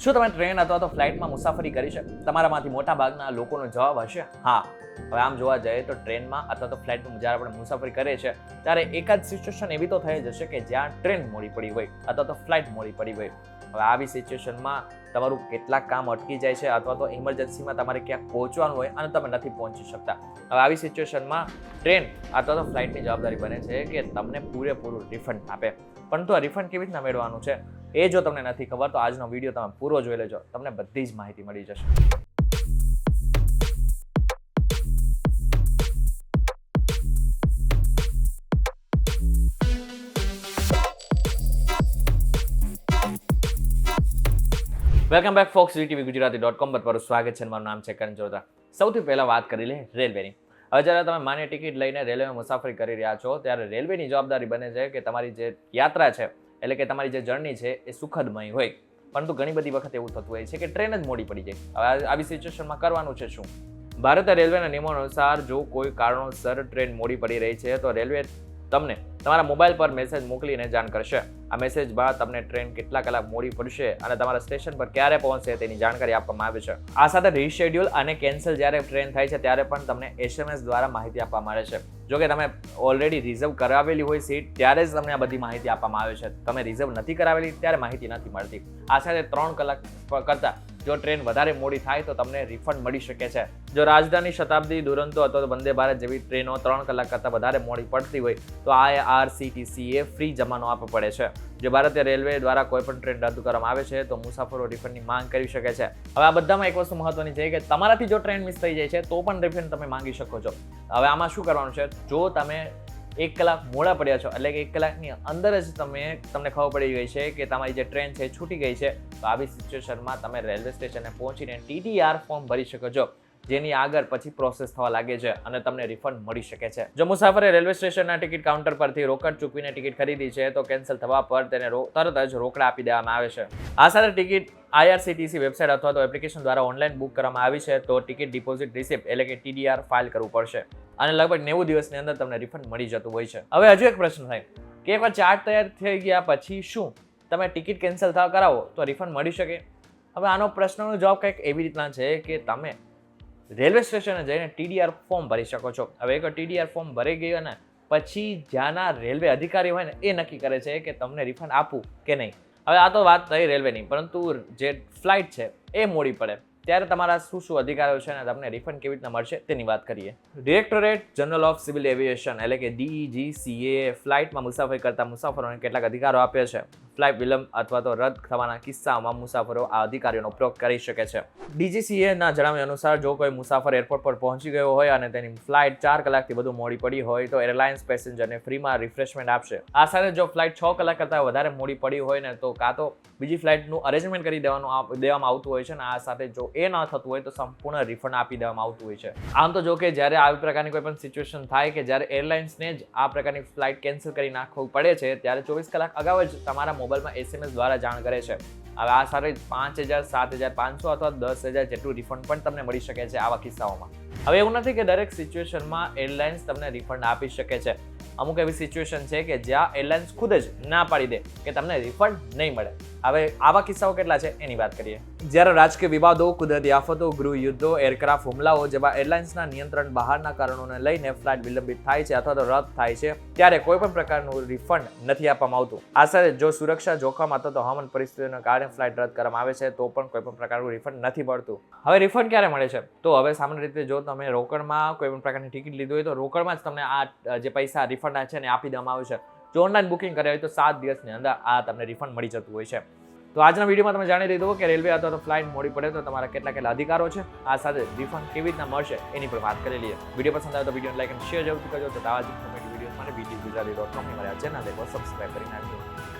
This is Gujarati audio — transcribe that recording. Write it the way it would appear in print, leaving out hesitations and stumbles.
શું તમે ટ્રેન અથવા તો ફ્લાઇટમાં મુસાફરી કરી છે? તમારામાંથી મોટા ભાગના લોકોનો જવાબ હશે હા. હવે આમ જોવા જઈએ તો ટ્રેનમાં અથવા તો ફ્લાઇટમાં જ્યારે આપણે મુસાફરી કરીએ છીએ ત્યારે એકાદ સિચ્યુએશન એવી તો થઈ જશે કે જ્યાં ટ્રેન મોડી પડી હોય અથવા તો ફ્લાઇટ મોડી પડી હોય. હવે આવી સિચ્યુએશનમાં તમારું કેટલાક કામ અટકી જાય છે અથવા તો ઇમરજન્સીમાં તમારે ક્યાંક પહોંચવાનું હોય અને તમે નથી પહોંચી શકતા. હવે આવી સિચ્યુએશનમાં ટ્રેન અથવા તો ફ્લાઇટની જવાબદારી બને છે કે તમને પૂરેપૂરું રિફંડ આપે. પરંતુ આ રિફંડ કેવી રીતના મેળવવાનું છે એ જો તમને નથી ખબર તો આજનો વિડીયો તમે પૂરો જોઈ લેજો, તમને બધી જ માહિતી મળી જશે. વેલકમ બેક ફોક્સ વીટીવી ગુજરાતી.com પર તમારું સ્વાગત છે. મારું નામ છે કરણ જોતા. સૌથી પહેલા વાત કરી લે રેલવેની. હવે જ્યારે તમે માન્ય ટિકિટ લઈને રેલવેમાં મુસાફરી કરી રહ્યા છો ત્યારે રેલવેની જવાબદારી બને છે કે તમારી જે યાત્રા છે એટલે કે તમારી જે જર્ની છે એ સુખદમય હોય. પરંતુ ઘણી બધી વખત એવું થતું હોય છે કે ટ્રેન જ મોડી પડી જાય. હવે આવી સિચ્યુએશનમાં કરવાનું છે શું? ભારતીય રેલવેના નિયમો અનુસાર જો કોઈ કારણોસર ટ્રેન મોડી પડી રહી છે તો રેલવે તમને તમારા મોબાઈલ પર મેસેજ મોકલીને જાણ કરશે. આ મેસેજ બાદ તમને ટ્રેન કેટલા કલાક મોડી પડશે અને તમારા સ્ટેશન પર ક્યારે પહોંચશે તેની જાણકારી આપવામાં આવે છે. આ સાથે રીશેડ્યુલ અને કેન્સલ જ્યારે ટ્રેન થાય છે ત્યારે પણ તમને SMS દ્વારા માહિતી આપવામાં આવે છે. જો કે તમે ઓલરેડી રિઝર્વ કરાવેલી હોય સીટ ત્યારે જ તમને આ બધી માહિતી આપવામાં આવે છે. તમે રિઝર્વ નથી કરાવેલી ત્યારે માહિતી નથી મળતી. આ સાથે 3 કલાક કરતાં જો ટ્રેન વધારે મોડી થાય તો તમને રિફંડ મળી શકે છે. જો રાજધાની, શતાબ્દી, દુરંતો અથવા તો વંદે ભારત જેવી ટ્રેનો 3 કલાક કરતાં વધારે મોડી પડતી હોય તો IRCTC એ ફ્રી જમાનો આપવો પડે છે. જો ભારતીય રેલવે દ્વારા કોઈ પણ ટ્રેન રદ કરવામાં આવે છે તો મુસાફરો રિફંડની માંગ કરી શકે છે. હવે આ બધામાં એક વસ્તુ મહત્વની છે કે તમારાથી જો ટ્રેન મિસ થઈ જાય છે તો પણ રિફંડ તમે માંગી શકો છો. હવે આમાં શું કરવાનું છે? જો તમે 1 કલાક મોડા પડ્યા છો એટલે કે 1 કલાકની અંદર જ તમને ખબર પડી ગઈ છે કે તમારી જે ટ્રેન છે છૂટી ગઈ છે તો આવી સિચ્યુએશનમાં તમે રેલવે સ્ટેશને પહોંચીને TTR ફોર્મ ભરી શકો છો, જેની આગળ પછી પ્રોસેસ થવા લાગે છે અને તમને રિફંડ મળી શકે છે. જો મુસાફરે રેલવે સ્ટેશનના ટિકિટ કાઉન્ટર પરથી રોકડ ચૂકવીને ટિકિટ ખરીદી છે તો કેન્સલ થવા પર તેને તરત જ રોકડા આપી દેવામાં આવે છે. આ સાથે ટિકિટ IRCTC વેબસાઇટ અથવા તો એપ્લિકેશન દ્વારા ઓનલાઈન બુક કરવામાં આવી છે તો ટિકિટ ડિપોઝિટ રિસિપ્ટ એટલે કે TDR ફાઇલ કરવું પડશે અને લગભગ 90 દિવસની અંદર તમને રિફંડ મળી જતું હોય છે. હવે હજુ એક પ્રશ્ન થાય કે એકવાર ચાર્ટ તૈયાર થઈ ગયા પછી શું તમે ટિકિટ કેન્સલ કરાવો તો રિફંડ મળી શકે? હવે આનો પ્રશ્નનો જવાબ કંઈક એવી રીતના છે કે તમે રેલવે સ્ટેશને જઈને TDR ફોર્મ ભરી શકો છો. હવે એક TDR ફોર્મ ભરી ગયું ને પછી જ્યાંના રેલવે અધિકારી હોય ને એ નક્કી કરે છે કે તમને રિફંડ આપવું કે નહીં. હવે આ તો વાત થઈ રેલવેની, પરંતુ જે ફ્લાઇટ છે એ મોડી પડે ત્યારે તમારા શું અધિકારો છે અને તમને રિફંડ કેવી રીતના મળશે તેની વાત કરીએ. Directorate general of civil aviation એટલે કે DGCA ફ્લાઇટમાં મુસાફરી કરતા મુસાફરોને કેટલાક અધિકારો આપે છે. ફ્લાઇટ વિલંબ અથવા તો રદ થવાના કિસ્સામાં મુસાફરો આ અધિકારીઓનો ઉપયોગ કરી શકે છે. DGCA જણાવ્યા અનુસાર જો કોઈ મુસાફર એરપોર્ટ પર પહોંચી ગયો હોય અને તેની ફ્લાઇટ 4 કલાકથી વધુ મોડી પડી હોય તો એરલાઇન્સ પેસેન્જરને ફ્રીમાં રિફ્રેશમેન્ટ આપશે. આ સાથે જો ફ્લાઇટ 6 કલાક કરતાં વધારે મોડી પડી હોય ને તો કાં તો બીજી ફ્લાઇટનું અરેન્જમેન્ટ કરી દેવામાં આવતું હોય છે અને આ સાથે જો એ ન થતું હોય તો સંપૂર્ણ રિફંડ આપી દેવામાં આવતું હોય છે. આમ તો જો કે જ્યારે આવી પ્રકારની કોઈ પણ સિચ્યુએશન થાય કે જ્યારે એરલાઇન્સને જ આ પ્રકારની ફ્લાઇટ કેન્સલ કરી નાખવું પડે છે ત્યારે 24 કલાક અગાઉ જ તમારા મોબાઈલમાં SMS દ્વારા જાણ કરે છે. હવે આ સાથે 5,000, 7,500 અથવા 10,000 જેટલું રિફંડ પણ તમને મળી શકે છે આવા કિસ્સાઓમાં. હવે એવું નથી કે દરેક સિચ્યુએશનમાં એરલાઇન્સ તમને રિફંડ આપી શકે છે. અમુક એવી સિચ્યુએશન છે કે જ્યાં એરલાઇન્સ ખુદ જ ના પાડી દે કે તમને રિફંડ નહીં મળે. હવે આવા કિસ્સાઓ કેટલા છે એની વાત કરીએ. જ્યારે રાજકીય વિવાદો, કુદરતી આફતો, ગૃહ યુદ્ધો, એરક્રાફ્ટ હુમલાઓ જેવા એરલાઇન્સના નિયંત્રણ બહારના કારણોને લઈને ફ્લાઇટ વિલંબિત થાય છે અથવા તો રદ થાય છે ત્યારે કોઈ પણ પ્રકારનું રિફંડ નથી આપવામાં આવતું. આ સાથે જો સુરક્ષા જોખમ અથવા તો હવામાન પરિસ્થિતિના કારણે ફ્લાઇટ રદ કરવામાં આવે છે તો પણ કોઈ પણ પ્રકારનું રિફંડ નથી મળતું. હવે રિફંડ ક્યારે મળે છે? તો હવે સામાન્ય રીતે જો તમે રોકડમાં કોઈ પણ પ્રકારની ટિકિટ લીધી હોય તો રોકડમાં જ તમને આ જે પૈસા રિફંડ છે ને આપી દેવામાં આવે છે. જો ઓનલાઈન બુકિંગ કર્યા હોય તો 7 દિવસની અંદર આ તમને રિફંડ મળી જતું હોય છે. તો આજના વિડીયોમાં તમે જાણી લીધું કે રેલવે અથવા તો ફ્લાઇટ મોડી પડે તો તમારા કેટલા અધિકારો છે. આ સાથે રિફંડ કેવી રીતના મળશે એની પણ વાત કરી લઈએ. વિડીયો પસંદ આવે તો વિડીયોને લાઈક અને શેર જરૂરથી કરજો. તો આવા જ ઇન્ફોર્મેટિવ વિડીયોઝ માટે VTV ગુજરાતી.com ની મારી ચેનલ સબસ્ક્રાઇબ કરી નાખજો.